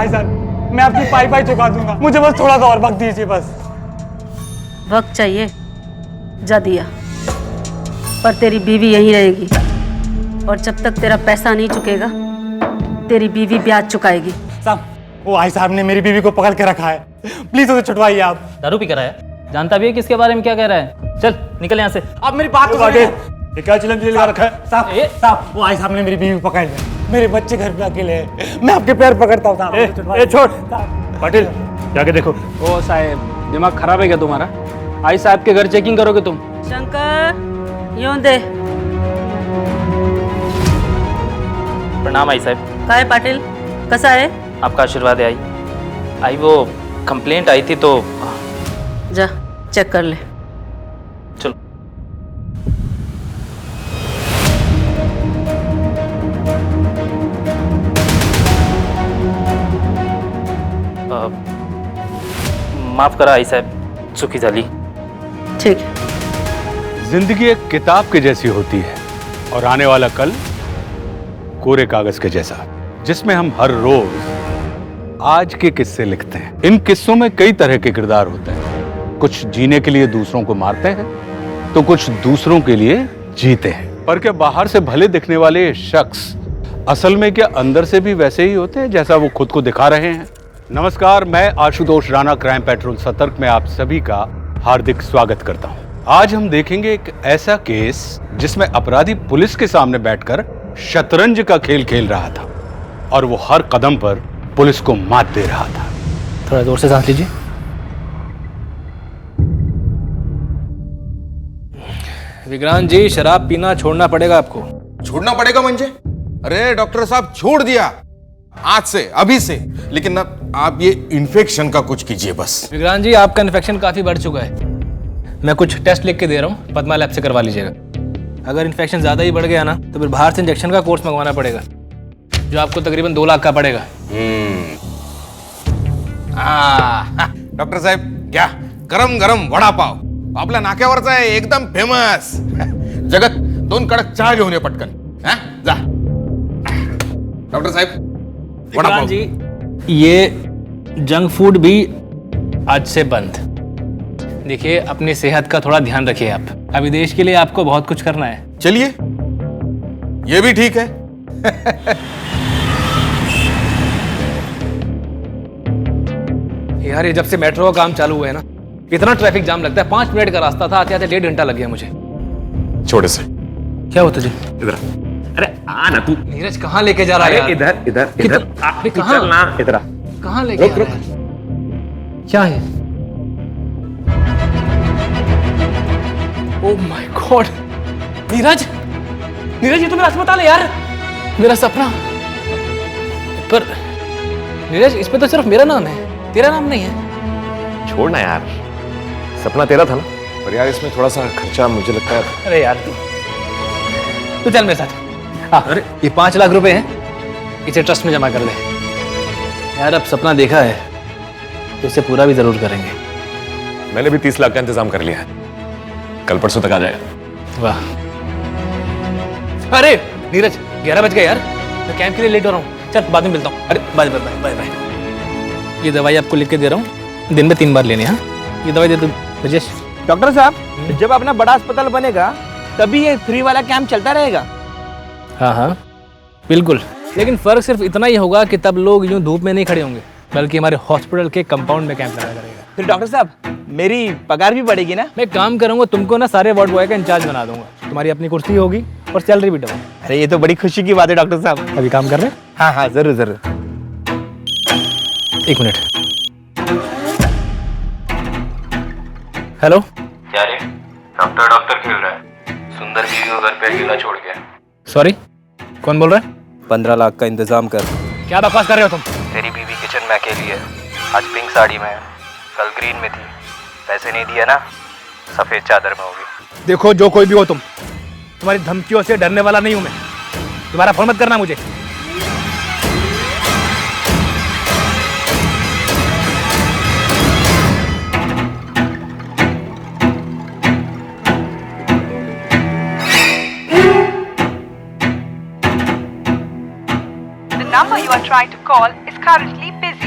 भाईजान मैं आपकी पाई चुका दूंगा, मुझे बस थोड़ा सा और वक्त दीजिए बस। वक्त चाहिए, जा दिया, पर तेरी बीवी यहीं रहेगी और जब तक तेरा पैसा नहीं चुकेगा तेरी बीवी ब्याज चुकाएगी। साहब वो भाई साहब ने मेरी बीवी को पकड़ के रखा है, प्लीज उसे छुड़वाइए आप। दारू पी कर आया, जानता भी है किसके बारे में क्या कह रहा है। चल निकल यहाँ से। आप मेरी बात तो सुनिए। ये क्या चिलम लगा रखा है साहब? वो भाई साहब ने मेरी बीवी को पकड़ लिया, मेरे बच्चे घर पे अकेले हैं, मैं आपके पैर पकड़ता हूँ साहब। छोड़ पाटिल, जाके देखो। ओ साहब दिमाग खराब है क्या तुम्हारा? आई साहब के घर चेकिंग करोगे तुम? शंकर यूं दे। प्रणाम आई साहब। काय पाटिल कसा आहे? आपका आशीर्वाद है आई वो कंप्लेंट आई थी तो जा चेक कर ले। चलो। माफ करा आई साहब, चुकी झाली। ठीक है। जिंदगी एक किताब के जैसी होती है और आने वाला कल कोरे कागज के जैसा, जिसमें हम हर रोज आज के किस्से लिखते हैं। इन किस्सों में कई तरह के किरदार होते हैं, कुछ जीने के लिए दूसरों को मारते हैं तो कुछ दूसरों के लिए जीते हैं। पर क्या बाहर से भले दिखने वाले ये शख्स असल में क्या अंदर से भी वैसे ही होते हैं जैसा वो खुद को दिखा रहे हैं? नमस्कार, मैं आशुतोष राणा क्राइम पेट्रोल सतर्क में आप सभी का हार्दिक स्वागत करता हूं। आज हम देखेंगे एक ऐसा केस जिसमें अपराधी पुलिस के सामने बैठकर शतरंज का खेल खेल रहा था और वो हर कदम पर पुलिस को मात दे रहा था। थोड़ा जोर से सांस लीजिए। विक्रांत जी, शराब पीना छोड़ना पड़ेगा आपको। छोड़ना पड़ेगा म्हणजे? अरे डॉक्टर साहब छोड़ दिया आज से, अभी से, लेकिन ना आप ये इन्फेक्शन का कुछ कीजिए बस। विक्रांत जी, आपका इन्फेक्शन काफी बढ़ चुका है। मैं कुछ टेस्ट लिख के दे रहा हूँ, पद्मा लैब से करवा लीजिएगा। अगर इन्फेक्शन ज्यादा ही बढ़ गया ना तो फिर बाहर से इंजेक्शन का कोर्स मंगवाना पड़ेगा, जो आपको तकरीबन 2 लाख का पड़ेगा। डॉक्टर साहेब घ्या गरम गरम वडा पाव, आपल्या नाक्यावरचा आहे, एकदम फेमस। जगत 2 कडक चहा घेऊन ये पटकन। हा? जा डॉक्टर साहेब वडा पाव। जी, ये जंक फूड भी आज से बंद। देखिए, अपनी सेहत का थोड़ा ध्यान रखिए आप। अभी देश के लिए आपको बहुत कुछ करना है। चलिए ये भी ठीक है। यार, ये जब से मेट्रो का काम चालू हुआ है ना, इतना ट्रैफिक जाम लगता है। 5 मिनट का रास्ता था, आते आते 1.5 घंटा लग गया मुझे। छोटे से क्या होता जी? इधर अरे आ ना तू। नीरज कहाँ लेके जा रहा है यार? इधर इधर इधर अरे कहाँ ना इधर कहाँ लेके जा रहा है? क्या है? Oh my God, Neeraj Neeraj, ये तो मेरा अस्पताल है यार, मेरा सपना। पर नीरज, इसमें तो सिर्फ मेरा नाम है, तेरा नाम नहीं है। छोड़ ना यार, सपना तेरा था ना। पर यार इसमें थोड़ा सा खर्चा मुझे लगता है। अरे यार तू चल मेरे साथ। हाँ, अरे ये 5 लाख रुपए हैं, इसे ट्रस्ट में जमा कर दे। यार अब सपना देखा है तो इसे पूरा भी जरूर करेंगे। मैंने भी 30 लाख का इंतजाम कर लिया है, कल परसों तक आ जाएगा। वाह। अरे नीरज, 11 बज गए यार, मैं कैंप के लिए लेट हो रहा हूँ। चल बाद में मिलता हूँ। अरे बाय बाय बाय बाय। ये दवाई आपको लिख के दे रहा हूँ, दिन में 3 बार लेनी है। हाँ, ये दवाई दे दो राजेश। डॉक्टर साहब, जब अपना बड़ा अस्पताल बनेगा तभी ये फ्री वाला कैंप चलता रहेगा। हाँ हाँ बिल्कुल, लेकिन फर्क सिर्फ इतना ही होगा कि तब लोग यूं धूप में नहीं खड़े होंगे, बल्कि हमारे हॉस्पिटल के कंपाउंड में कैंप लगा करेगा। फिर डॉक्टर साहब मेरी पगार भी बढ़ेगी ना? मैं काम करूंगा, तुमको ना सारे वार्ड बॉय का इंचार्ज बना दूंगा। तुम्हारी अपनी कुर्सी होगी और सैलरी भी डबल। अरे ये तो बड़ी खुशी की बात है डॉक्टर साहब। अभी काम कर रहे हैं? हाँ हाँ जरूर जरूर। 1 मिनट। हेलो, क्या रे? डॉक्टर खेल रहा है, सुंदर बीवी को घर पे अकेला छोड़ के। सॉरी, कौन बोल रहा है? 15 लाख का इंतजाम कर। क्या बकवास कर रहे हो तुम? तेरी बीवी किचन में अकेली है, आज पिंक साड़ी में है, कल ग्रीन में थी। पैसे नहीं दिया ना, सफेद चादर में होगी। देखो, जो कोई भी हो तुम, तुम्हारी धमकियों से डरने वाला नहीं हूं मैं। तुम्हारा फोन मत करना मुझे। The number you are trying to call is currently busy.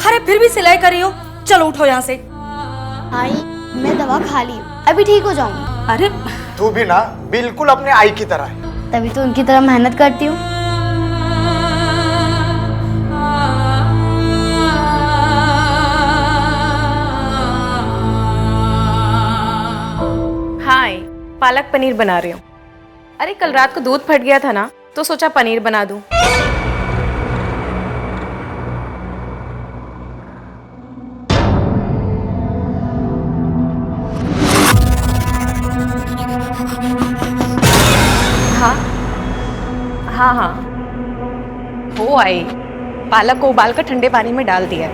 अरे फिर भी सिलाई कर रही हो, चलो उठो यहाँ से। आई मैं दवा खा ली हूँ, अभी ठीक हो जाऊंगी। अरे तू भी ना बिल्कुल अपने आई की तरह है। तभी तो उनकी तरह मेहनत करती हूँ। हाय, पालक पनीर बना रही हूँ। अरे कल रात को दूध फट गया था ना, तो सोचा पनीर बना दूँ। हाँ हाँ हाँ, हो आई। पालक को उबालकर ठंडे पानी में डाल दिया।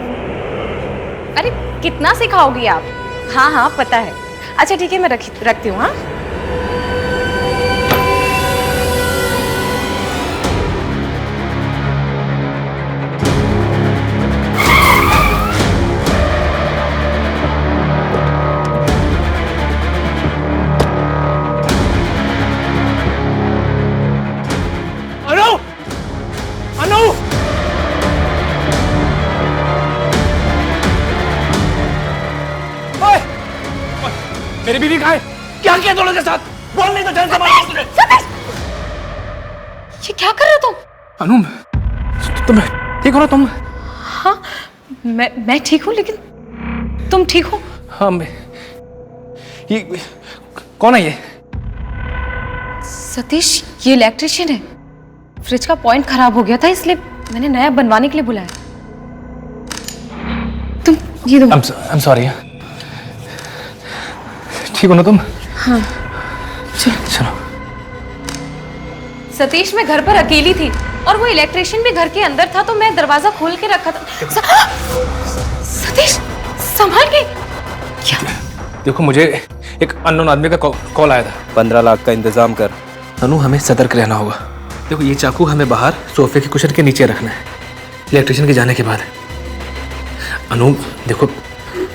अरे कितना सिखाओगी आप? हाँ हाँ पता है। अच्छा ठीक है, मैं रखती हूँ। हाँ मेरी बीवी कहाँ है? क्या किया दोनों के साथ? बोल नहीं तो जान से मार दूंगा। ये क्या कर रहे हो तुम? अनु, तुम ठीक हो ना तुम? हाँ मैं ठीक हूँ, लेकिन तुम ठीक हो? हाँ मैं, ये कौन है ये? सतीश, ये इलेक्ट्रिशियन है। फ्रिज का पॉइंट खराब हो गया था, इसलिए मैंने नया बनवाने के लिए बुलाया। तुम ये दो। I'm sorry। ठीक हो ना तुम? हाँ चलो। सतीश, मैं घर पर अकेली थी और वो इलेक्ट्रिशियन भी घर के अंदर था, तो मैं दरवाजा खोल के रखा था। सतीश संभाल के। क्या? देखो, मुझे एक अननोन आदमी का कॉल आया था। 15 लाख का इंतजाम कर। अनु, हमें सतर्क रहना होगा। देखो, ये चाकू हमें बाहर सोफे के कुशन के नीचे रखना है, इलेक्ट्रिशियन के जाने के बाद। अनु देखो,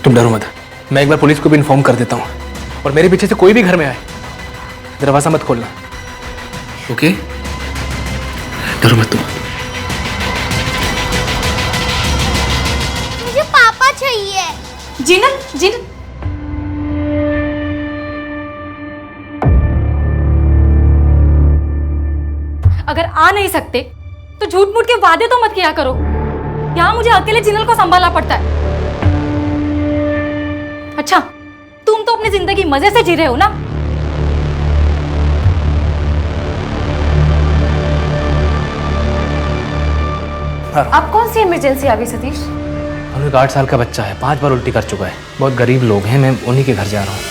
तुम डरो मत। मैं एक बार पुलिस को भी इन्फॉर्म कर देता हूँ, और मेरे पीछे से कोई भी घर में आए, दरवाजा मत खोलना, ओके? डरो मत तुम। मुझे पापा चाहिए। जीनल, जीनल। अगर आ नहीं सकते तो झूठ मूठ के वादे तो मत किया करो। यहाँ मुझे अकेले जिनल को संभालना पड़ता है। अच्छा, तुम तो अपनी जिंदगी मजे से जी रहे हो ना? अब कौन सी इमरजेंसी आ गई सतीश? अनु, एक 8 साल का बच्चा है, 5 बार उल्टी कर चुका है। बहुत गरीब लोग हैं, मैं उन्हीं के घर जा रहा हूँ।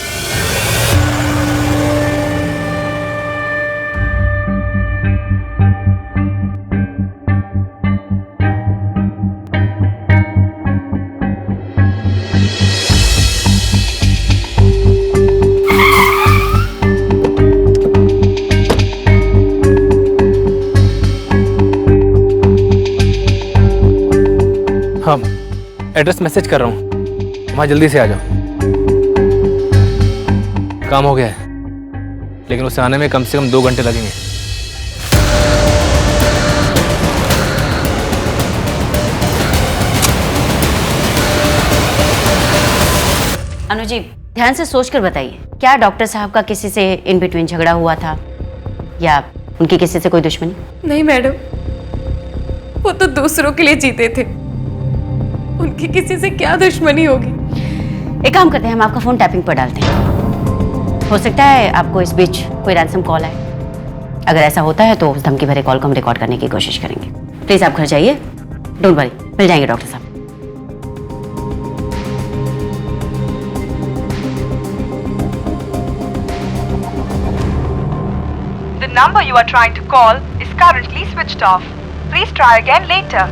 हाँ, एड्रेस मैसेज कर रहा हूँ, वहाँ जल्दी से आ जाओ। काम हो गया है, लेकिन उसे आने में कम से कम 2 घंटे लगेंगे। अनुजी, ध्यान से सोचकर बताइए, क्या डॉक्टर साहब का किसी से इन बिटवीन झगड़ा हुआ था, या उनकी किसी से कोई दुश्मनी? नहीं मैडम, वो तो दूसरों के लिए जीते थे, उनकी किसी से क्या दुश्मनी होगी। एक काम करते हैं, हम आपका फोन टैपिंग पर डालते हैं। हो सकता है आपको इस बीच कोई रैंसम कॉल आए। अगर ऐसा होता है तो उस धमकी भरे कॉल को हम रिकॉर्ड करने की कोशिश करेंगे। प्लीज आप घर जाइए, डोंट वरी, मिल जाएंगे डॉक्टर साहब। The number you are trying to call is currently switched off. Please try again later.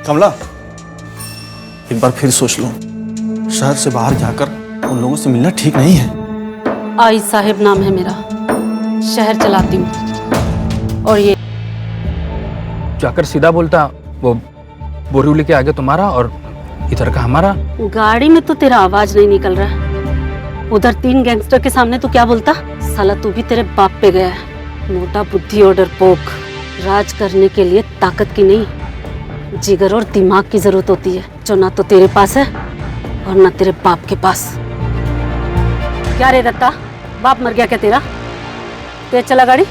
कमला, एक बार फिर सोच लो, शहर से बाहर जाकर उन लोगों से मिलना ठीक नहीं है। आई साहिब नाम है मेरा, शहर चलाती हूँ। और ये जाकर सीधा बोलता, वो बोरीवली के आगे तुम्हारा और इधर का हमारा। गाड़ी में तो तेरा आवाज नहीं निकल रहा, उधर 3 गैंगस्टर के सामने तू क्या बोलता? साला तू भी तेरे बाप पे गया है। मोटा बुद्धि और डरपोक। राज करने के लिए ताकत की नहीं, जिगर और दिमाग की जरूरत होती है, जो ना तो तेरे पास है और ना तेरे बाप के पास। क्या रे दत्ता, बाप मर गया क्या तेरा? तेज चला गाड़ी।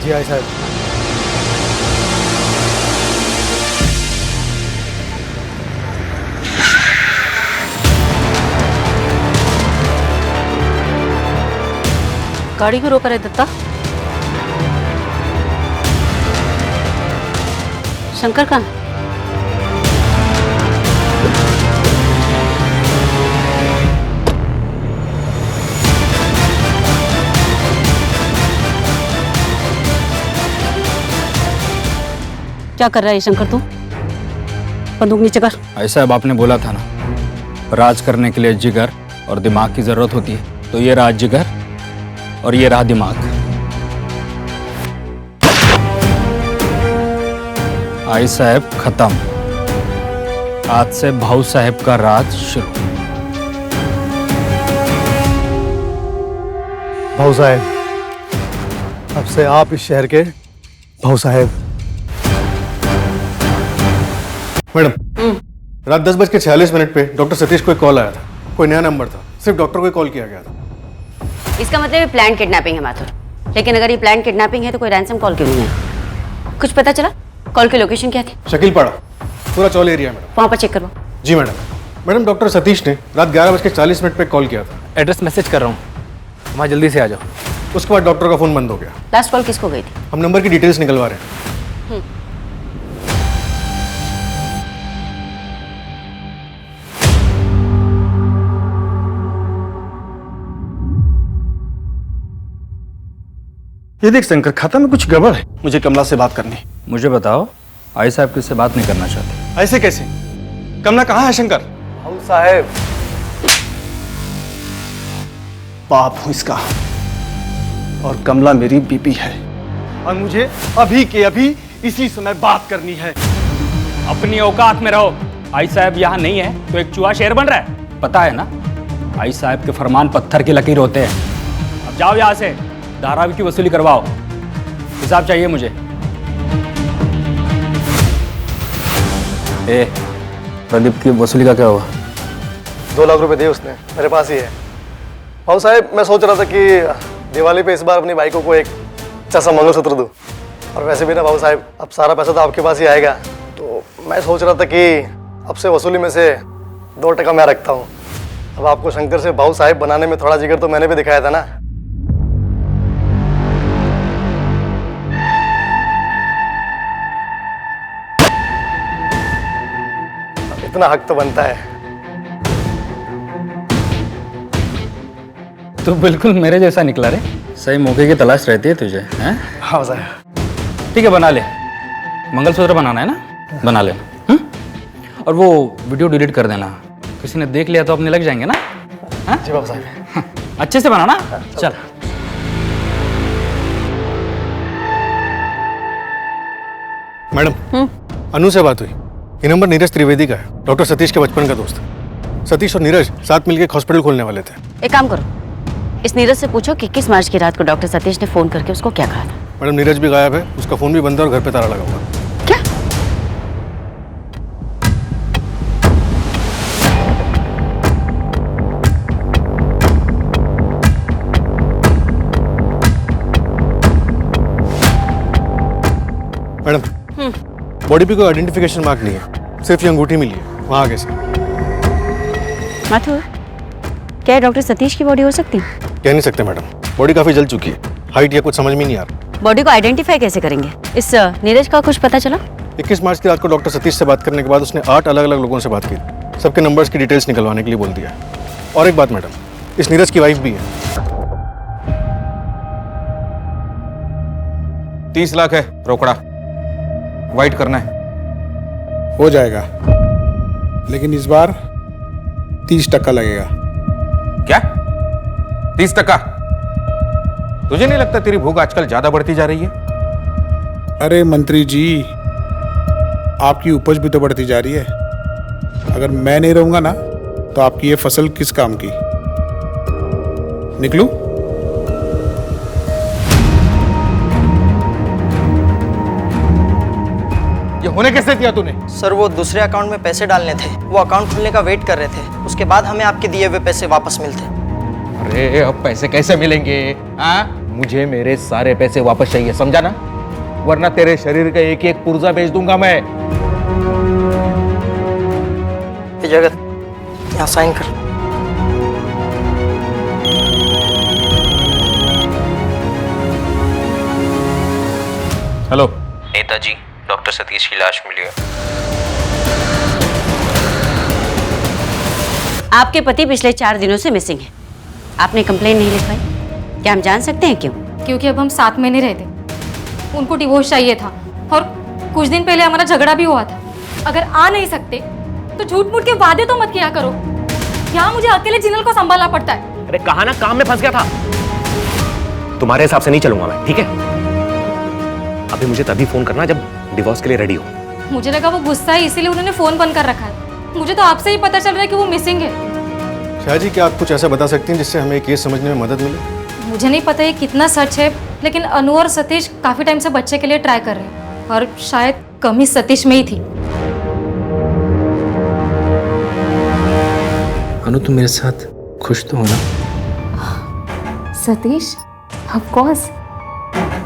जी आई साहब। गाड़ी को रोका रे दत्ता। शंकर कहाँ है? क्या कर रहा है शंकर तू? बंदूक नीचे कर। ऐसा अब आपने बोला था ना, राज करने के लिए जिगर और दिमाग की जरूरत होती है, तो ये रहा जिगर और ये रहा दिमाग। आई साहब खत्म, आज से भाऊ साहब का राज शुरू। भाऊ साहब, अब से आप इस शहर के भाऊ साहब। मैडम, रात 10:46 पे डॉक्टर सतीश को एक कॉल आया था। कोई नया नंबर था, सिर्फ डॉक्टर को कॉल किया गया था। इसका मतलब ये प्लान किडनैपिंग है माथुर। लेकिन अगर ये प्लान किडनैपिंग है तो कोई रैंसम कॉल क्यों नहीं है? कुछ पता चला? कॉल की लोकेशन क्या थी? शकीलपाड़ा, पूरा चौल एरिया मैडम। वहाँ पर चेक करवाओ। जी मैडम, डॉक्टर सतीश ने रात 11:40 पे कॉल किया था। एड्रेस मैसेज कर रहा हूँ, वहाँ जल्दी से आ जाओ। उसके बाद डॉक्टर का फोन बंद हो गया। लास्ट कॉल किसको गई थी? हम नंबर की डिटेल्स निकलवा रहे हैं। ये देख शंकर, खाता में कुछ गड़बड़ है। मुझे कमला से बात करनी। मुझे बताओ, आई साहब किससे बात नहीं करना चाहते? ऐसे कैसे? कमला कहाँ है शंकर? भाऊ साहब, बाप हूं इसका, और कमला मेरी बीबी है, और मुझे अभी के अभी इसी समय बात करनी है। अपनी औकात में रहो। आई साहब यहाँ नहीं है तो एक चूहा शेर बन रहा है, पता है ना? आई साहब के फरमान पत्थर की लकीर होते हैं। अब जाओ यहाँ से, धारावी की वसूली करवाओ। हिसाब चाहिए मुझे। प्रदीप की वसूली का क्या हुआ? 2 लाख रुपए दिए उसने, मेरे पास ही है। भाऊ साहब, मैं सोच रहा था कि दिवाली पे इस बार अपनी बाइकों को एक अच्छा सा मंगलसूत्र दूं। और वैसे भी ना भाऊ साहब, अब सारा पैसा तो आपके पास ही आएगा, तो मैं सोच रहा था कि अब से वसूली में से 2% मैं रखता हूँ। अब आपको शंकर से भाऊ साहब बनाने में थोड़ा जिगर तो मैंने भी दिखाया था ना। इतना हक तो बनता है। तू बिल्कुल मेरे जैसा निकला रे। सही मौके की तलाश रहती है तुझे, हैं? हाँ साहब। ठीक है, बना ले। मंगलसूत्र बनाना है ना, बना लेना। और वो वीडियो डिलीट कर देना, किसी ने देख लिया तो अपने लग जाएंगे ना। जी बाबू साहब। अच्छे से बनाना। चल। मैडम, अनु से बात हुई। ये नंबर नीरज त्रिवेदी का है, डॉक्टर सतीश के बचपन का दोस्त। सतीश और नीरज साथ मिलकर एक हॉस्पिटल खोलने वाले थे। एक काम करो, इस नीरज से पूछो कि 21 मार्च की रात को डॉक्टर सतीश ने फोन करके उसको क्या कहा था। मैडम, नीरज भी गायब है, उसका फोन भी बंद है और घर पे ताला लगा हुआ है। क्या? मैडम, बॉडी पे कोई आइडेंटिफिकेशन मार्क नहीं है, सिर्फ ये अंगूठी मिली है वहाँ आगे से। माथुर, क्या डॉक्टर सतीश की बॉडी हो सकती है? कह नहीं सकते मैडम, बॉडी काफी जल चुकी है, हाइट या कुछ समझ में नहीं आ रहा। बॉडी को आइडेंटिफाई कैसे करेंगे? इस नीरज का कुछ पता चला? 21 मार्च की रात को डॉक्टर सतीश से बात करने के बाद उसने 8 अलग अलग लोगों से बात की, सबके नंबर्स की डिटेल्स निकलवाने के लिए बोल दिया। और एक बात मैडम, इस नीरज की वाइफ भी है। 30 लाख है रोकड़ा, वाइट करना है। हो जाएगा, लेकिन इस बार 30% लगेगा। क्या 30%? तुझे नहीं लगता तेरी भूख आजकल ज्यादा बढ़ती जा रही है? अरे मंत्री जी, आपकी उपज भी तो बढ़ती जा रही है। अगर मैं नहीं रहूंगा ना तो आपकी ये फसल किस काम की? निकलूं? ये होने कैसे दिया तूने? सर वो दूसरे अकाउंट में पैसे डालने थे, वो अकाउंट खुलने का वेट कर रहे थे, उसके बाद हमें आपके दिए हुए पैसे वापस मिलते। अरे अब पैसे कैसे मिलेंगे? मुझे मेरे सारे पैसे वापस चाहिए, समझा ना? वरना तेरे शरीर का एक एक पुर्जा बेच दूंगा मैं। जगत, यहाँ साइन कर। हेलो नेताजी, डॉक्टर सतीश की लाश मिली है। आपके पति पिछले 4 दिनों से मिसिंग है। आपने कंप्लेन नहीं लिख पाई, क्या हम जान सकते हैं क्यों? क्योंकि अब हम साथ में नहीं रहते। उनको डिवोर्स चाहिए था और कुछ दिन पहले हमारा झगड़ा भी हुआ था। अगर आ नहीं सकते तो झूठ मूठ के वादे तो मत किया करो। यहाँ मुझे अकेले जिनल को संभालना पड़ता है। अरे कहा ना, काम में फंस गया था। तुम्हारे हिसाब से नहीं चलूंगा मैं, ठीक है? अभी मुझे तभी फोन करना जब डिवोर्स के लिए रेडी हो। मुझे लगा वो गुस्सा है इसीलिए उन्होंने फोन बंद कर रखा है। मुझे तो आपसे ही पता चल रहा है कि वो मिसिंग है। शाह जी, क्या आप कुछ ऐसा बता सकती हैं जिससे हमें केस समझने में मदद मिले? मुझे नहीं पता ये कितना सच है, लेकिन अनु और सतीश काफी टाइम से बच्चे के लिए ट्राई कर रहे हैं और शायद कमी सतीश में ही थी। अनु, तुम मेरे साथ खुश तो हो ना? सतीश, ऑफ कोर्स,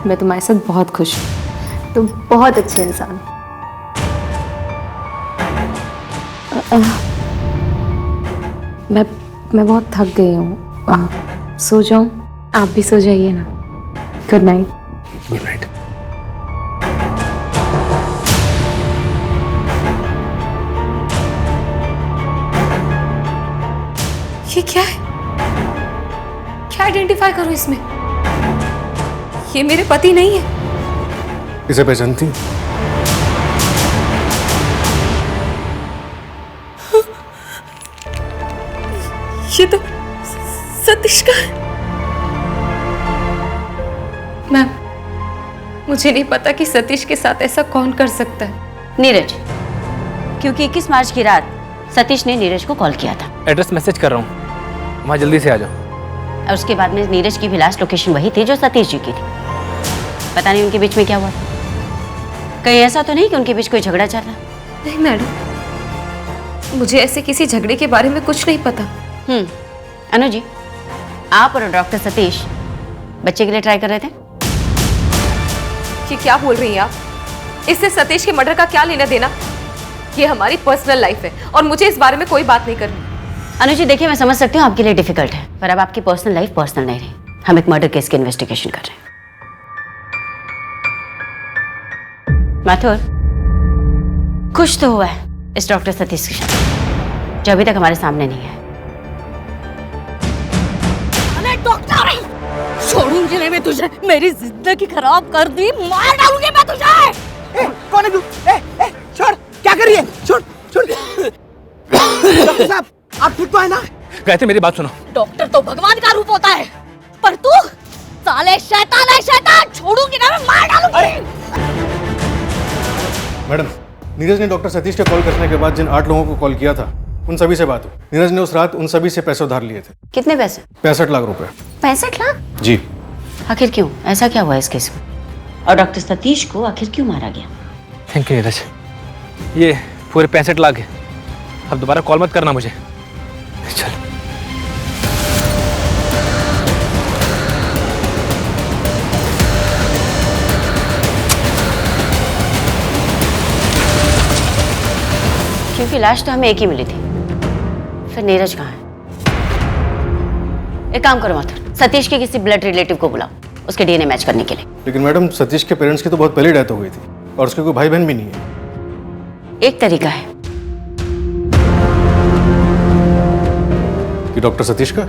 मैं तुम्हारे साथ बहुत खुश हूँ। तुम बहुत अच्छे इंसान। मैं बहुत थक गई हूँ, सो जाऊं? आप भी सो जाइए ना। Good night. Good night. ये क्या है? क्या आइडेंटिफाई करूं इसमें? ये मेरे पति नहीं है। इसे पहचानती? ये तो सतीश का है। मैम, मुझे नहीं पता कि सतीश के साथ ऐसा कौन कर सकता है। नीरज, क्योंकि 21 मार्च की रात सतीश ने नीरज को कॉल किया था। एड्रेस मैसेज कर रहा हूँ, वहाँ जल्दी से आ जाओ। और उसके बाद में नीरज की भी लास्ट लोकेशन वही थी जो सतीश जी की थी। पता नहीं उनके बीच में क्या हुआ। कहीं ऐसा तो नहीं कि उनके बीच कोई झगड़ा चल रहा? नहीं मैडम, मुझे ऐसे किसी झगड़े के बारे में कुछ नहीं पता। अनु जी, आप और डॉक्टर सतीश बच्चे के लिए ट्राई कर रहे थे? ये क्या बोल रही हैं आप? इससे सतीश के मर्डर का क्या लेना देना? ये हमारी पर्सनल लाइफ है और मुझे इस बारे में कोई बात नहीं करनी। अनु जी देखिए, मैं समझ सकती हूँ आपके लिए डिफिकल्ट है, पर अब आपकी पर्सनल लाइफ पर्सनल नहीं रही। हम एक मर्डर केस की इन्वेस्टिगेशन कर रहे हैं। माथुर, खुश तो हुआ है इस डॉक्टर सतीश के साथ, जो अभी तक हमारे सामने नहीं है। अरे डॉक्टर, छोड़ूंगी नहीं मैं तुझे। मेरी जिंदगी खराब कर दी, मार डालूंगी मैं तुझे। कौन है तू? छोड़, क्या कर रही है? छोड़, छोड़। डॉक्टर साहब, आप ठीक तो है ना? कहते मेरी बात सुनो। डॉक्टर तो भगवान का रूप होता है, पर तू साले शैतान है, शैतान। छोड़ूंगी ना मैं, मार डालूंगी। मैडम, नीरज ने डॉक्टर सतीश के कॉल करने के बाद जिन 8 लोगों को कॉल किया था, उन सभी से बात हुई। नीरज ने उस रात उन सभी से पैसे उधार लिए थे। कितने पैसे? 65 लाख रुपए। 65 लाख? जी। आखिर क्यों? ऐसा क्या हुआ इस केस में? और डॉक्टर सतीश को आखिर क्यों मारा गया? थैंक यू नीरज, ये पूरे 65 लाख है। अब दोबारा कॉल मत करना मुझे। चल। क्योंकि लाश तो हमें एक ही मिली थी, फिर नीरज कहाँ है? एक काम करो माथुर, सतीश के किसी ब्लड रिलेटिव को बुलाओ उसके डीएनए मैच करने के लिए। लेकिन मैडम, सतीश के पेरेंट्स की तो बहुत पहले डेथ हो गई थी और उसके कोई भाई बहन भी नहीं है। एक तरीका है कि डॉक्टर सतीश का?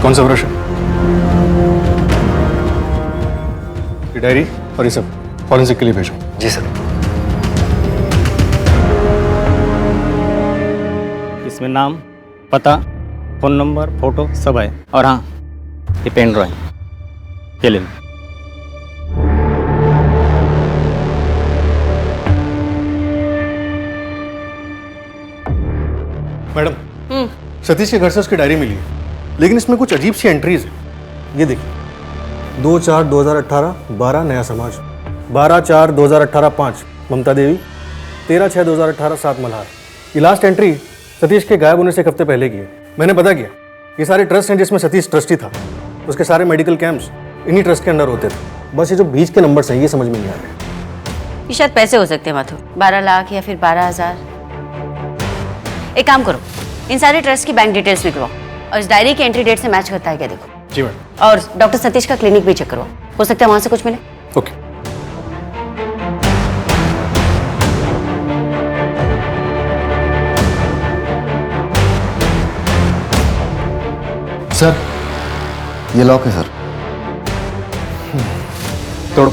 कौन सा ब्रश है? डायरी? और ये सब फॉरेंसिक के लिए भेजो। जी सर। इसमें नाम, पता, फोन नंबर, फोटो सब है। और हाँ, ये पेन ड्राइंग ये ले लो। मैडम, सतीश के घर से उसकी डायरी मिली है, लेकिन इसमें कुछ अजीब सी एंट्रीज है। ये देखिए, 2/4/2018 12 नया समाज, 12/4/2018 5 ममता देवी, 13/6/2018 7 मल्हार। ये लास्ट एंट्री सतीश के गायब होने से एक हफ्ते पहले की है। मैंने पता किया, ये सारे ट्रस्ट हैं जिसमें सतीश ट्रस्टी था। उसके सारे मेडिकल कैंप्स इन्हीं ट्रस्ट के अंडर होते थे। बस ये जो बीच के नंबर्स हैं ये समझ में नहीं आ रहे। ये शायद पैसे हो सकते हैं माथुर, 12 लाख या फिर 12,000। एक काम करो, इन सारे ट्रस्ट की बैंक डिटेल्स निकलवाओ और इस डायरी की एंट्री डेट से मैच करता है क्या देखो। जी मैडम। और डॉक्टर सतीश का क्लिनिक भी चेक करवाओ, हो सकता है वहां से कुछ मिले। ओके। सर, ये लॉक है सर। तोड़ो।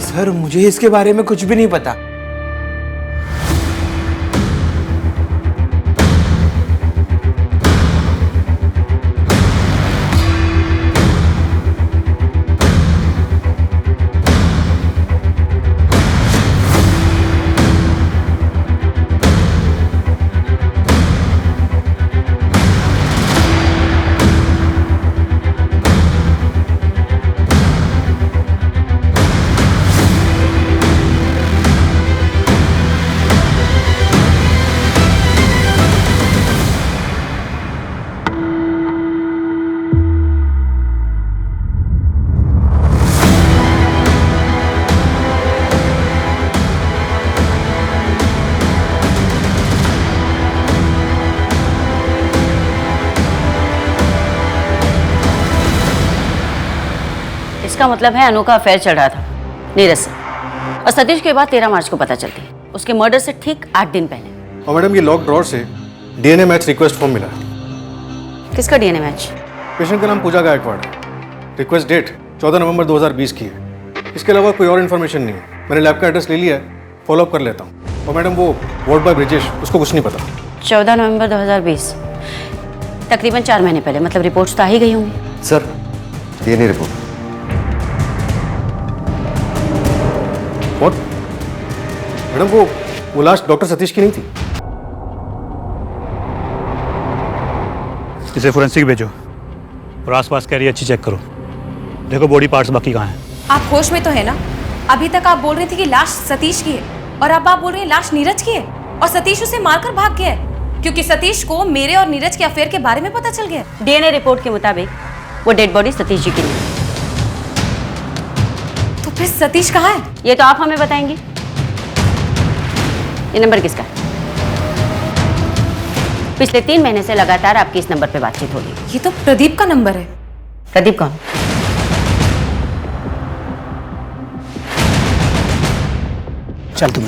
सर, मुझे इसके बारे में कुछ भी नहीं पता। इसका मतलब है अनु का अफेयर चल रहा था नीरज से, और सतीश के बाद 13 मार्च को पता चलती है, उसके मर्डर से ठीक 8 दिन पहले। और मैडम, ये लॉक ड्रॉर से डीएनए मैच रिक्वेस्ट फॉर्म मिला है। किसका डीएनए मैच? पेशेंट का नाम पूजा गायकवाड़ है। रिक्वेस्ट डेट 14 नवंबर 2020 की है। इसके अलावा कोई और इन्फॉर्मेशन नहीं है। मैंने लैब का एड्रेस ले लिया है, फॉलोअप कर लेता हूँ। और मैडम, वो वार्ड बॉय ब्रिजेश, उसको कुछ नहीं पता। 14 नवंबर 2020, तकरीबन 4 महीने पहले, मतलब रिपोर्ट्स तो आ ही गई होंगी। सर, ये नहीं रिपोर्ट। व्हाट? मैडम, वो लास्ट डॉक्टर सतीश की नहीं थी? इसे फोरेंसिक भेजो और आसपास का एरिया अच्छी चेक करो। देखो बॉडी पार्ट्स बाकी कहाँ हैं। आप होश में तो है ना? अभी तक आप बोल रही थी कि लाश सतीश की है, और अब आप बोल रहे हैं लाश नीरज की है, और सतीश उसे मारकर भाग गया है क्योंकि सतीश को मेरे और नीरज के अफेयर के बारे में पता चल गया। डीएनए रिपोर्ट के मुताबिक वो डेड बॉडी सतीश जी की नहीं। तो फिर सतीश कहाँ है? ये तो आप हमें बताएंगे। ये नंबर किसका है? पिछले 3 महीने से लगातार आपकी इस नंबर पे बातचीत हो रही है। ये तो प्रदीप का नंबर है। प्रदीप कौन? चल तू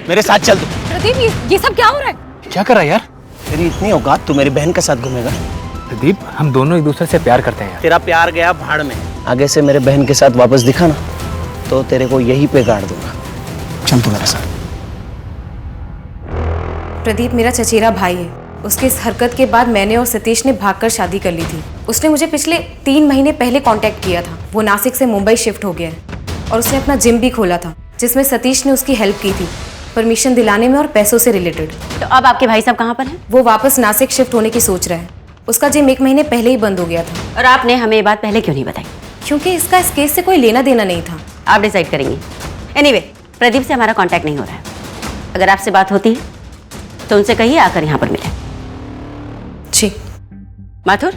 मेरे साथ चल तू। प्रदीप, ये सब क्या हो रहा है? क्या कर रहा है यार? तेरी इतनी औकात, तू मेरी बहन के साथ घूमेगा? प्रदीप, हम दोनों एक दूसरे से प्यार करते हैं यार। तेरा प्यार गया भाड़ में। आगे से मेरे बहन के साथ वापस दिखा ना, तो तेरे को यहीं पे गाड़ दूंगा। चल तू मेरे साथ। प्रदीप मेरा चचेरा भाई है। उसकी इस हरकत के बाद मैंने और सतीश ने भागकर शादी कर ली थी। उसने मुझे पिछले 3 महीने पहले कांटेक्ट किया था। वो नासिक से मुंबई शिफ्ट हो गया है और उसने अपना जिम भी खोला था जिसमें सतीश ने उसकी हेल्प की थी, परमिशन दिलाने में और पैसों से रिलेटेड। तो अब आपके भाई साहब कहाँ पर हैं? वो वापस नासिक शिफ्ट होने की सोच रहा है। उसका जिम 1 महीने पहले ही बंद हो गया था। और आपने हमें ये बात पहले क्यों नहीं बताई? क्योंकि इसका इस केस से कोई लेना देना नहीं था। आप डिसाइड करेंगे। एनीवे, प्रदीप से हमारा कांटेक्ट नहीं हो रहा है। अगर आपसे बात होती है तो उनसे कहिए आकर यहाँ पर मिले। जी। माथुर,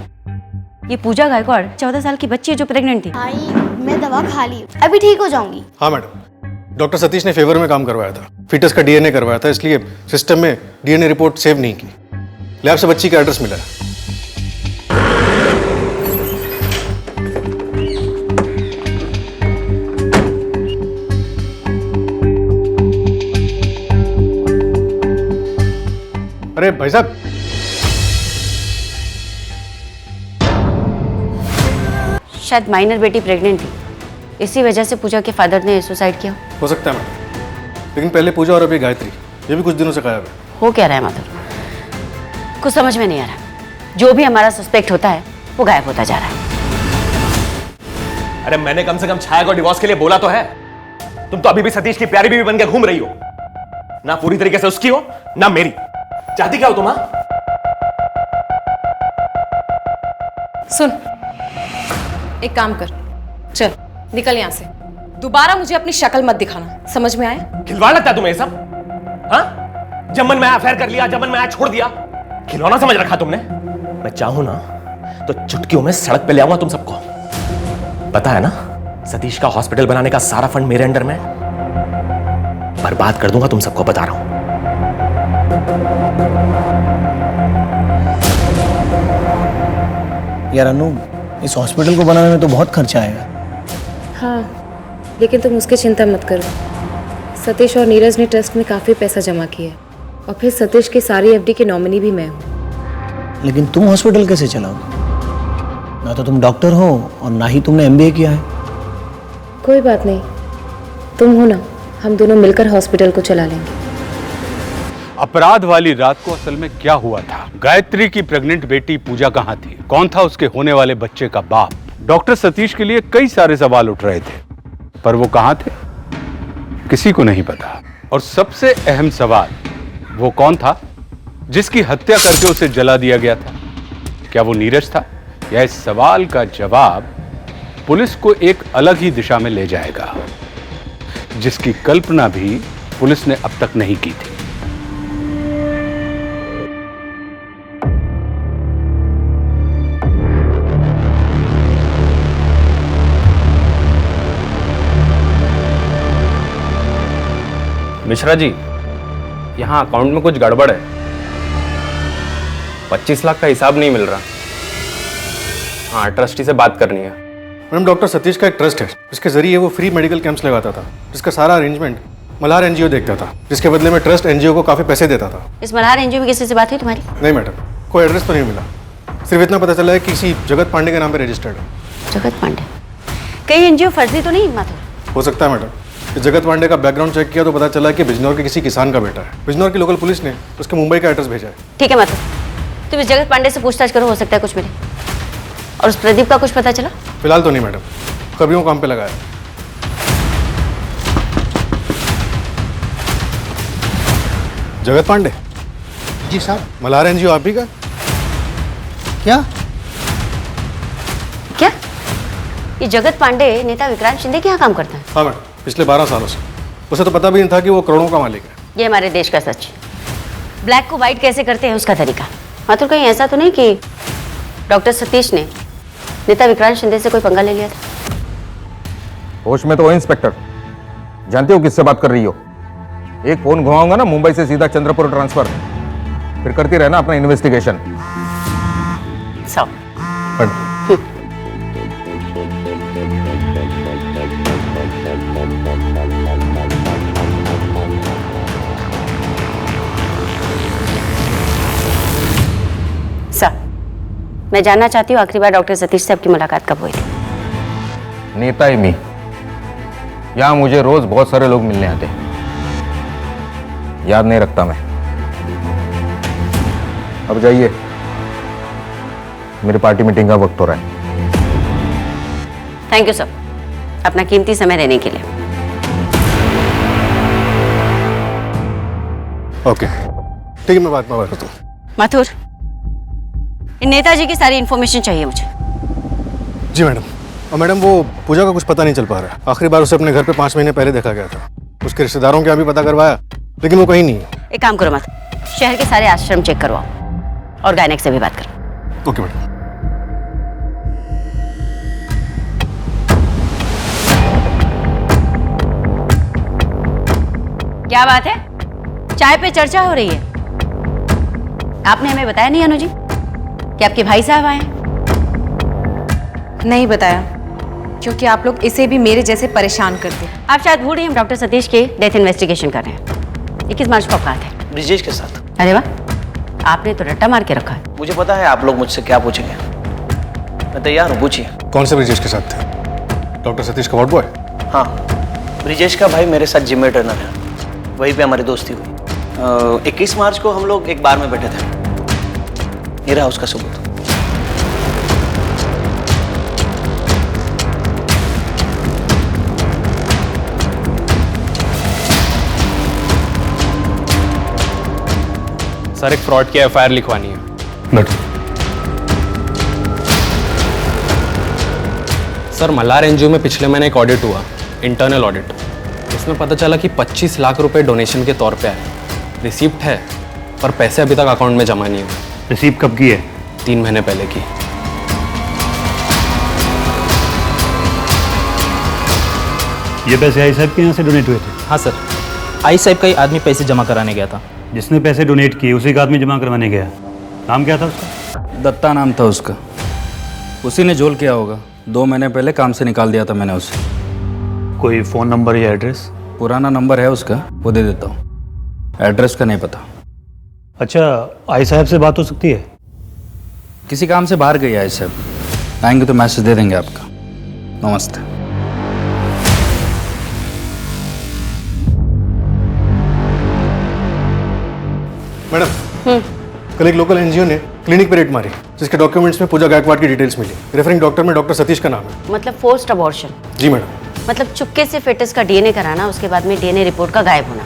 ये पूजा गायकवाड़ 14 साल की बच्ची है जो प्रेग्नेंट थी। भाई, मैं दवा खा ली, अभी ठीक हो जाऊंगी। हाँ मैडम, डॉक्टर सतीश ने फेवर में काम करवाया था। फीटस का डीएनए करवाया था, इसलिए सिस्टम में डीएनए रिपोर्ट सेव नहीं की। लैब से बच्ची का एड्रेस मिला है। अरे भाई साहब, शायद माइनर बेटी प्रेग्नेंट थी, इसी वजह से पूजा के फादर ने सुसाइड किया। हो सकता है मैडम, लेकिन पहले पूजा और अभी गायत्री, ये भी कुछ दिनों से गायब है। हो क्या रहा है माधुर? कुछ समझ में नहीं आ रहा। जो भी हमारा सस्पेक्ट होता है वो गायब होता जा रहा है। अरे मैंने कम से कम छाया को डिवोर्स के लिए बोला तो है। तुम तो अभी भी सतीश की प्यारी बीवी बन के घूम रही हो, ना पूरी तरीके से उसकी हो ना मेरी। चाहती क्या हो तुम? सुन, एक काम कर, चल निकल यहां से। दोबारा मुझे अपनी शक्ल मत दिखाना, समझ में आया? खिलवाड़ लगता है तुम्हें ये सब? हाँ, जब मन में आया अफेयर कर लिया, जब मन में आया छोड़ दिया। खिलौना समझ रखा तुमने? मैं चाहूं ना तो चुटकियों में सड़क पे ले आऊंगा तुम सबको। पता है ना, सतीश का हॉस्पिटल बनाने का सारा फंड मेरे अंडर में, बर्बाद कर दूंगा तुम सबको, बता रहा हूं। यार अनु, इस हॉस्पिटल को बनाने में तो बहुत खर्चा आएगा। हाँ, लेकिन तुम उसकी चिंता मत करो। सतीश और नीरज ने ट्रस्ट में काफ़ी पैसा जमा किया है, और फिर सतीश की सारी एफडी के नॉमिनी भी मैं हूँ। लेकिन तुम हॉस्पिटल कैसे चलाओगे? ना तो तुम डॉक्टर हो और ना ही तुमने एमबीए किया है। कोई बात नहीं, तुम हो ना, हम दोनों मिलकर हॉस्पिटल को चला लेंगे। अपराध वाली रात को असल में क्या हुआ था? गायत्री की प्रेग्नेंट बेटी पूजा कहाँ थी? कौन था उसके होने वाले बच्चे का बाप? डॉक्टर सतीश के लिए कई सारे सवाल उठ रहे थे, पर वो कहाँ थे किसी को नहीं पता। और सबसे अहम सवाल, वो कौन था जिसकी हत्या करके उसे जला दिया गया था? क्या वो नीरज था? या इस सवाल का जवाब पुलिस को एक अलग ही दिशा में ले जाएगा, जिसकी कल्पना भी पुलिस ने अब तक नहीं की थी। मिश्रा जी, यहाँ अकाउंट में कुछ गड़बड़ है। 25 लाख का हिसाब नहीं मिल रहा। हाँ, ट्रस्टी से बात करनी है। मैडम, डॉक्टर सतीश का एक ट्रस्ट है, जिसके जरिए वो फ्री मेडिकल कैंप्स लगाता था, जिसका सारा अरेंजमेंट मल्हार एनजीओ देखता था, जिसके बदले में ट्रस्ट एनजीओ को काफी पैसे देता था। इस मल्हार एनजीओ में किसी से बात हुई तुम्हारी? नहीं मैडम, कोई एड्रेस तो नहीं मिला। सिर्फ इतना पता चला है कि किसी जगत पांडे के नाम पे रजिस्टर्ड है। जगत पांडे? कहीं एनजीओ फर्जी तो नहीं माधुर? हो सकता है मैडम। जगत पांडे का बैकग्राउंड चेक किया तो पता चला कि बिजनौर के किसी किसान का बेटा है। बिजनौर की लोकल पुलिस ने उसके मुंबई का एड्रेस भेजा है। ठीक है माधुर, तुम इस जगत पांडे से पूछताछ करो, हो सकता है कुछ मिले। और उस प्रदीप का कुछ पता चला? फिलहाल तो नहीं मैडम, कभी वो काम पे लगाया। जगत पांडे? जी साहब। मल्हार एनजीओ आप ही का? क्या क्या? ये जगत पांडे नेता विक्रांत शिंदे के यहाँ काम करता है? हाँ मैडम, पिछले 12 सालों से। उसे तो पता भी नहीं था कि वो करोड़ों का मालिक है। ये हमारे देश का सच। ब्लैक को व्हाइट कैसे करते हैं उसका तरीका। माधुर, कहीं ऐसा तो नहीं कि डॉक्टर सतीश ने नेता विक्रांत शिंदे से कोई पंगा ले लिया था? होश में तो हो इंस्पेक्टर, जानते हो किससे बात कर रही हो? एक फोन घुमाऊंगा ना मुंबई से सीधा चंद्रपुर ट्रांसफर, फिर करती रहना अपना इन्वेस्टिगेशन। मैं जानना चाहती हूँ आखिरी बार डॉक्टर सतीश से आपकी मुलाकात कब हुई थी? नेता ही मी, यहाँ मुझे रोज बहुत सारे लोग मिलने आते हैं, याद नहीं रखता मैं। अब जाइए, मेरी पार्टी मीटिंग का वक्त हो रहा है। थैंक यू सर, अपना कीमती समय देने के लिए। ओके, ठीक है, मैं बात करता हूँ। माथुर, इन नेताजी की सारी इन्फॉर्मेशन चाहिए मुझे। जी मैडम। और मैडम, वो पूजा का कुछ पता नहीं चल पा रहा है। आखिरी बार उसे अपने घर पे 5 महीने पहले देखा गया था। उसके रिश्तेदारों के यहाँ भी पता करवाया, लेकिन वो कहीं नहीं है। एक काम करो मत, शहर के सारे आश्रम चेक करवाओ और गायनेक से भी बात करो। Okay madam. क्या बात है, चाय पे चर्चा हो रही है? आपने हमें बताया नहीं अनु जी कि आपके भाई साहब आए हैं? नहीं बताया, क्योंकि आप लोग इसे भी मेरे जैसे परेशान करते हैं। आप शायद भूल रही हैं, हम डॉक्टर सतीश के डेथ इन्वेस्टिगेशन कर रहे हैं। 21 मार्च को आप कहा थे? ब्रिजेश के साथ। अरे वाह, आपने तो रट्टा मार के रखा है। मुझे पता है आप लोग मुझसे क्या पूछेंगे, मैं तैयार हूँ, पूछिए। कौन से ब्रिजेश के साथ थे? डॉक्टर सतीश का वार्ड बॉय? हाँ, ब्रिजेश का भाई मेरे साथ जिम में ट्रेनर है, वहीं पे हमारी दोस्ती हुई। 21 मार्च को हम लोग एक बार में बैठे थे, ये रहा उसका सबूत। सर एक फ्रॉड की एफआईआर लिखवानी है। बैठो। सर मल्हार एनजीओ में पिछले महीने एक ऑडिट हुआ, इंटरनल ऑडिट। उसमें पता चला कि 25 लाख रुपए डोनेशन के तौर पे आए। रिसीप्ट है पर पैसे अभी तक अकाउंट में जमा नहीं हुए। रिसीप्ट कब की है? 3 महीने पहले की। ये पैसे आई साहब के यहाँ से डोनेट हुए थे? हाँ सर, आई साहब का ही आदमी पैसे जमा कराने गया था। जिसने पैसे डोनेट किए उसी का आदमी जमा करवाने गया। नाम क्या था उसका? दत्ता नाम था उसका। उसी ने झोल किया होगा। 2 महीने पहले काम से निकाल दिया था मैंने उसे। कोई फ़ोन नंबर या एड्रेस? पुराना नंबर है उसका, वो दे देता हूँ। एड्रेस का नहीं पता। अच्छा, आई साहब से बात हो सकती है? किसी काम से बाहर गई आई साहब। आएंगे तो मैसेज दे देंगे आपका। नमस्ते। मैडम, कल एक लोकल एनजीओ ने क्लिनिक पे रेड मारी, जिसके डॉक्यूमेंट्स में पूजा गायकवाड़ की डिटेल्स मिली। रेफरिंग डॉक्टर में डॉक्टर सतीश का नाम है। मतलब फोर्स्ड अबॉर्शन? जी मैडम। मतलब चुपके से फेटस का डीएनए कराना, उसके बाद में डीएनए रिपोर्ट का गायब होना।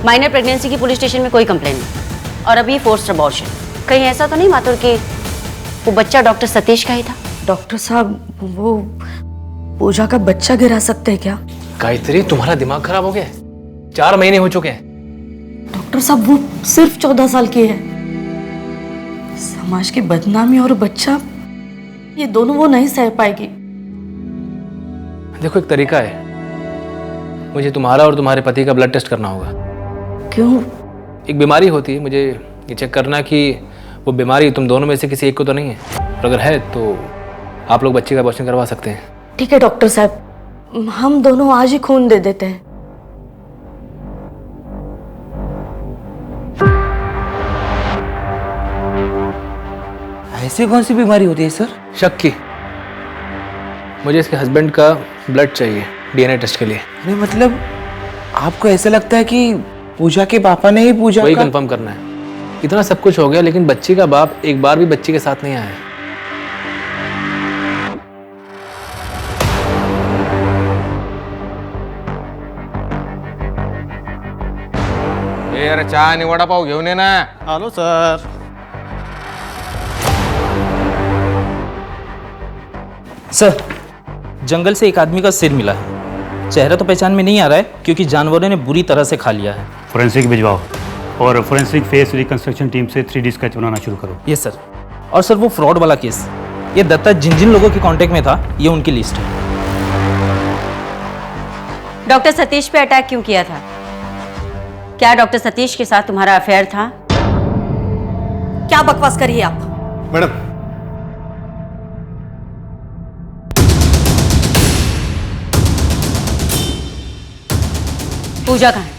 माइनर प्रेगनेंसी की पुलिस स्टेशन में कोई कंप्लेंट नहीं, और अभी फोर्स्ड अबॉर्शन। कहीं ऐसा तो नहीं मातुर कि वो बच्चा डॉक्टर सतीश का ही था? डॉक्टर साहब, वो पूजा का बच्चा गिरा सकते हैं क्या? गायत्री, तुम्हारा दिमाग खराब हो गया है? 4 महीने हो चुके हैं। डॉक्टर साहब, वो सिर्फ 14 साल की है। समाज की बदनामी और बच्चा, ये दोनों वो नहीं सह पाएगी। देखो, एक तरीका है। मुझे तुम्हारा और तुम्हारे पति का ब्लड टेस्ट करना होगा। क्यों? एक बीमारी होती है, मुझे ये चेक करना कि वो बीमारी तुम दोनों में से किसी एक को तो नहीं है। और अगर है तो आप लोग बच्चे का अबॉर्शन करवा सकते हैं। ठीक है डॉक्टर साहब, हम दोनों आज ही खून दे देते हैं। ऐसी कौन सी बीमारी होती है सर? शक की। मुझे इसके हस्बैंड का ब्लड चाहिए डीएनए टेस्ट के लिए। नहीं मतलब आपको ऐसा लगता है कि पूजा के पापा ने ही पूजा वही कंफर्म करना है। इतना सब कुछ हो गया, लेकिन बच्ची का बाप एक बार भी बच्ची के साथ नहीं आया है। अरे चहा आणि वडापाव घेऊन ये ना। आलो सर। सर, जंगल से एक आदमी का सिर मिला है। चेहरा तो पहचान में नहीं आ रहा है क्योंकि जानवरों ने बुरी तरह से खा लिया है। फोरेंसिक भिजवाओ और फोरेंसिक फेस रिकंस्ट्रक्शन टीम से 3D स्केच बनाना शुरू करो। Yes sir. और सर वो फ्रॉड वाला केस, ये दत्ता जिन जिन लोगों के कांटेक्ट में था, ये उनकी लिस्ट है। डॉक्टर सतीश पे अटैक क्यों किया था? क्या डॉक्टर सतीश के साथ तुम्हारा अफेयर था? क्या बकवास करिए आप? मैडम, पूजा कहाँ है?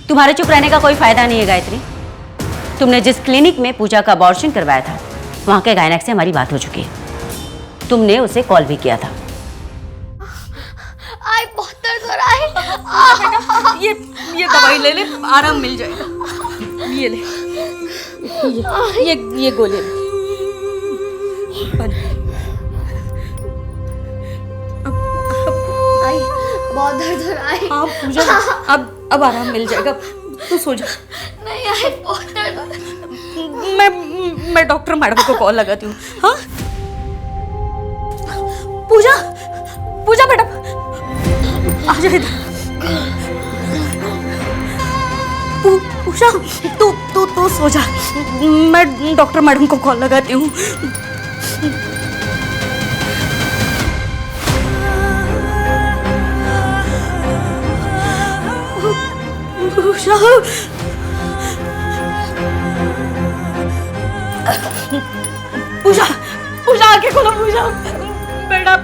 तुम्हारे चुप रहने का कोई फायदा नहीं है गायत्री। तुमने जिस क्लिनिक में पूजा का अबॉर्शन करवाया था, वहां के गायनेक से हमारी बात हो चुकी है। तुमने उसे कॉल भी किया था। आई बहुत दर्द हो रहा है। ये दवाई ले ले, आराम मिल जाएगा। ये ले, ये गोली ले। आई बहुत दर्द हो रहा है। हाँ पूजा, अब आराम मिल जाएगा, तू सो जा। नहीं आई बहुत दर्द हो रहा है। मैं डॉक्टर मैडम को कॉल लगाती हूँ। हाँ पूजा, पूजा मैडम आ जाए। पूजा, तू सो जा, मैं डॉक्टर मैडम को कॉल लगाती हूँ। पूजा, पूजा आंखें खोलो। पूजा बेटा,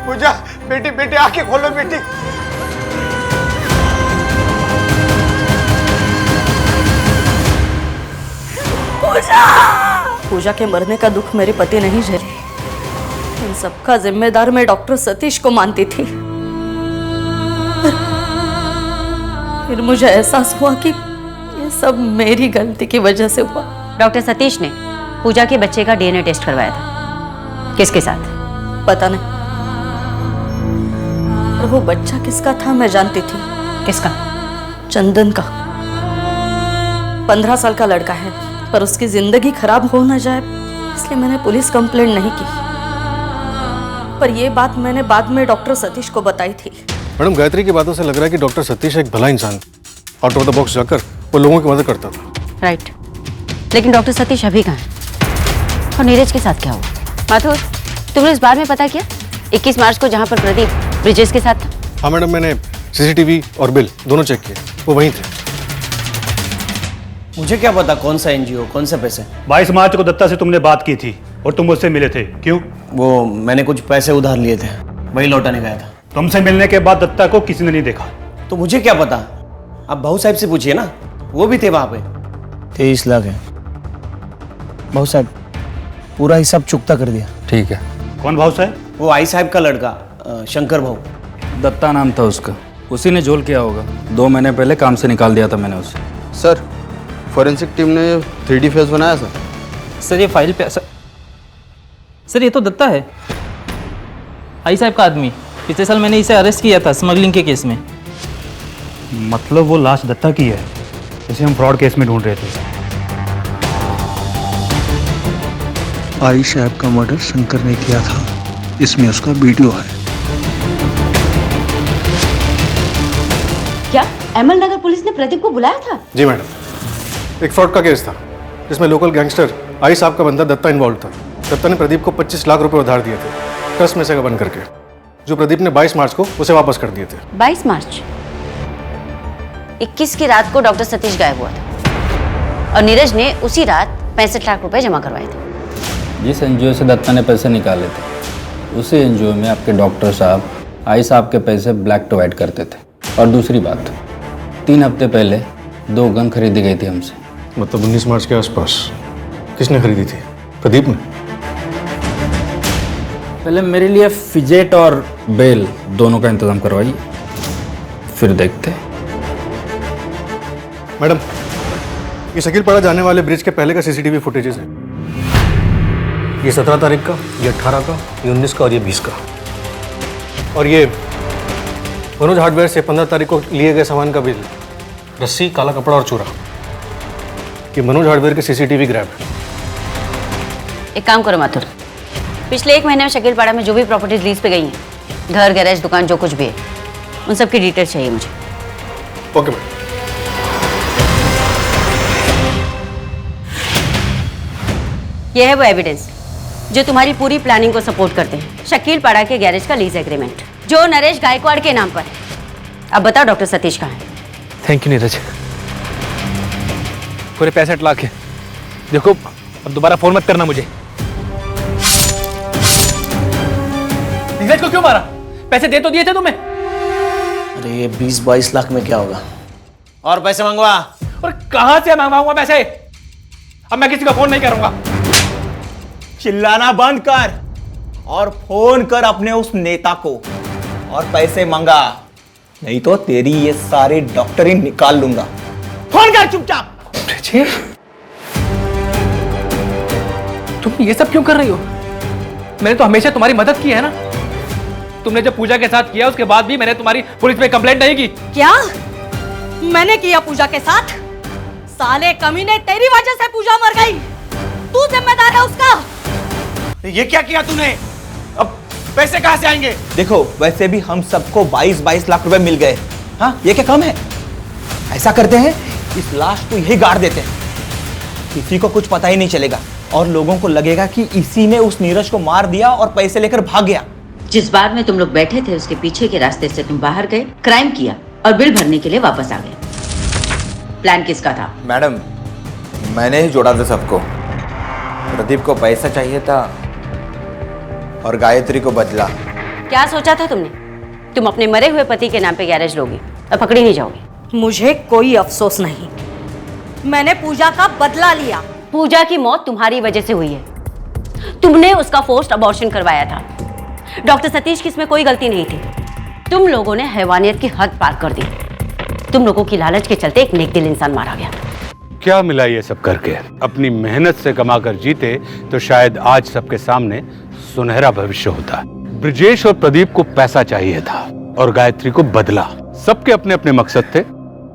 पूजा बेटी, बेटी आंखें खोलो बेटी। पूजा के मरने का दुख मेरे पति नहीं झेले। इन सबका जिम्मेदार मैं डॉक्टर सतीश को मानती थी। फिर मुझे एहसास हुआ कि ये सब मेरी गलती की वजह से हुआ। डॉक्टर सतीश ने पूजा के बच्चे का डीएनए टेस्ट करवाया था। किसके साथ? पता नहीं, और वो बच्चा किसका था मैं जानती थी। किसका? चंदन का। 15 साल का लड़का है, पर उसकी जिंदगी खराब हो न जाए इसलिए मैंने पुलिस कंप्लेंट नहीं की। पर ये बात मैंने बाद में डॉक्टर सतीश को बताई थी। मैडम, गायत्री की बातों से लग रहा है कि डॉक्टर सतीश एक भला इंसान, आउट ऑफ द बॉक्स जाकर वो लोगों की मदद करता था। राइट, लेकिन डॉक्टर सतीश अभी कहाँ है? और नीरज के साथ क्या हुआ? माथुर, तुमने इस बारे में पता किया? 21 मार्च को जहाँ पर प्रदीप ब्रिजेश के साथ था। हाँ मैडम, मैंने सीसीटीवी और बिल दोनों चेक किए, वो वहीं थे। मुझे क्या पता कौन सा एनजीओ, कौन से पैसे? 22 मार्च को दत्ता से तुमने बात की थी और तुम मुझसे मिले थे, क्यों? वो मैंने कुछ पैसे उधार लिए थे, वही लौटाने गया था। तुमसे मिलने के बाद दत्ता को किसी ने नहीं देखा। तो मुझे क्या पता? आप भाऊ साहब से पूछिए ना, वो भी थे वहां पे। 23 लाख है भाऊ साहब, पूरा हिसाब चुकता कर दिया। ठीक है। कौन भाऊ साहब? वो आई साहब का लड़का, शंकर भाऊ। दत्ता नाम था उसका, उसी ने झोल किया होगा। 2 महीने पहले काम से निकाल दिया था मैंने उसे। सर, फॉरेंसिक टीम ने 3D फेस बनाया सर ये फाइल पे सर ये तो दत्ता है, आई साहब का आदमी। पिछले साल मैंने इसे अरेस्ट किया था स्मगलिंग के केस में। मतलब वो लाश दत्ता की है, इसे हम फ्रॉड केस में ढूंढ रहे थे। आई साहब का मर्डर शंकर ने किया था, इसमें उसका वीडियो है। क्या अहमद नगर पुलिस ने प्रदीप को बुलाया था? जी मैडम, एक फ्रॉड का केस था जिसमें लोकल गैंगस्टर आई साहब का बंदा दत्ता इन्वॉल्व था। दत्ता ने प्रदीप को 25 लाख रुपए उधार दिए थे, ट्रस्ट में से बंद करके, जो प्रदीप ने 22 मार्च को उसे वापस कर दिए थे। 22 मार्च? 21 की रात को डॉक्टर सतीश गायब हुआ था और नीरज ने उसी रात 65 लाख रुपए जमा करवाए थे। जिस एनजीओ से दत्ता ने पैसे निकाले थे, उसी एनजीओ में आपके डॉक्टर साहब आई साहब के पैसे ब्लैक टू वाइट करते थे। और दूसरी बात, 3 हफ्ते पहले 2 गन खरीदी गई थी हमसे। मतलब 19 मार्च के आसपास। किसने खरीदी थी? प्रदीप ने? पहले मेरे लिए फिजेट और बेल दोनों का इंतजाम करवाइए, फिर देखते। मैडम, ये शकीलपाड़ा जाने वाले ब्रिज के पहले का सीसीटीवी फुटेजेस है। ये 17 तारीख का, ये 18 का, ये 19 का और ये 20 का। और ये मनोज हार्डवेयर से 15 तारीख को लिए गए सामान का बिल, रस्सी, काला कपड़ा और चूरा। ये मनोज हार्डवेयर के सीसीटीवी ग्रैब है। एक काम करो माथुर, पिछले 1 महीने में शकीलपाड़ा में जो भी प्रॉपर्टीज लीज पे गई हैं, घर, गैरेज, दुकान, जो कुछ भी है, उन सब की डिटेल्स चाहिए मुझे। Okay madam. यह है वो एविडेंस जो तुम्हारी पूरी प्लानिंग को सपोर्ट करते हैं। शकीलपाड़ा के गैरेज का लीज एग्रीमेंट जो नरेश गायकवाड़ के नाम पर है। अब बताओ डॉक्टर सतीश कहाँ है? थैंक यू नीरज, पूरे 65 लाख है। देखो अब दोबारा फोन मत करना मुझे। नीरज को क्यों मारा? पैसे दे तो दिए थे तुम्हें। अरे ये 20-22 लाख में क्या होगा? और पैसे मंगवा। और कहां से मंगवाऊंगा पैसे? अब मैं किसी का फोन नहीं करूंगा। चिल्लाना बंद कर और फोन कर अपने उस नेता को और पैसे मंगा, नहीं तो तेरी ये सारे डॉक्टरी निकाल लूंगा। फोन कर चुपचाप। तुम ये सब क्यों कर रही हो? मैंने तो हमेशा तुम्हारी मदद की है ना। तुमने जब पूजा के साथ किया उसके बाद भी मैंने तुम्हारी पुलिस में कंप्लेंट नहीं की। क्या मैंने किया पूजा के साथ? साले कमीने, तेरी वजह से पूजा मर गई। तू जिम्मेदार है उसका। ये क्या किया तूने? अब पैसे कहां से आएंगे? देखो वैसे भी हम सबको 22-22 लाख रुपए मिल गए। हाँ, ये क्या कम है? ऐसा करते हैं, इस लाश को यही गाड़ देते हैं, किसी को कुछ पता ही नहीं चलेगा और लोगों को लगेगा कि इसी ने उस नीरज को मार दिया और पैसे लेकर भाग गया। जिस बार में तुम लोग बैठे थे उसके पीछे के रास्ते से तुम बाहर गए, क्राइम किया और बिल भरने के लिए वापस आ गए। प्लान किसका था? मैडम, मैंने ही जोड़ा था सबको। प्रदीप को पैसा चाहिए था और गायत्री को बदला। क्या सोचा था तुमने? तुम अपने मरे हुए पति के नाम पे गैरेज लोगी और पकड़ी नहीं जाओगी। मुझे कोई अफसोस नहीं, मैंने पूजा का बदला लिया। पूजा की मौत तुम्हारी वजह से हुई है। तुमने उसका फोर्स्ड अबॉर्शन करवाया था। डॉक्टर सतीश की इसमें कोई गलती नहीं थी। तुम लोगों ने हैवानियत की हद पार कर दी। तुम लोगों की लालच के चलते एक नेक दिल इंसान मारा गया। क्या मिला ये सब करके? अपनी मेहनत से कमाकर जीते तो शायद आज सबके सामने सुनहरा भविष्य होता। ब्रिजेश और प्रदीप को पैसा चाहिए था और गायत्री को बदला। सबके अपने अपने मकसद थे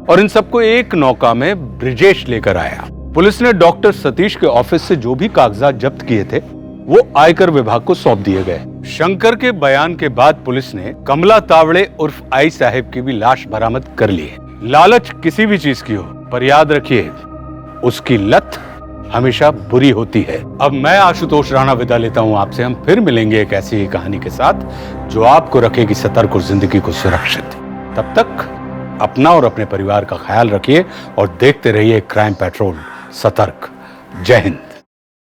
और इन सबको एक नौका में ब्रिजेश लेकर आया। पुलिस ने डॉक्टर सतीश के ऑफिस से जो भी कागजात जब्त किए थे वो आयकर विभाग को सौंप दिए गए। शंकर के बयान के बाद पुलिस ने कमला तावड़े उर्फ आई साहब की भी लाश बरामद कर ली है। लालच किसी भी चीज की हो, पर याद रखिए उसकी लत हमेशा बुरी होती है। अब मैं आशुतोष राणा विदा लेता हूं आपसे। हम फिर मिलेंगे एक ऐसी ही कहानी के साथ जो आपको रखेगी सतर्क और जिंदगी को सुरक्षित। तब तक अपना और अपने परिवार का ख्याल रखिए और देखते रहिए क्राइम पेट्रोल। सतर्क। जय हिंद।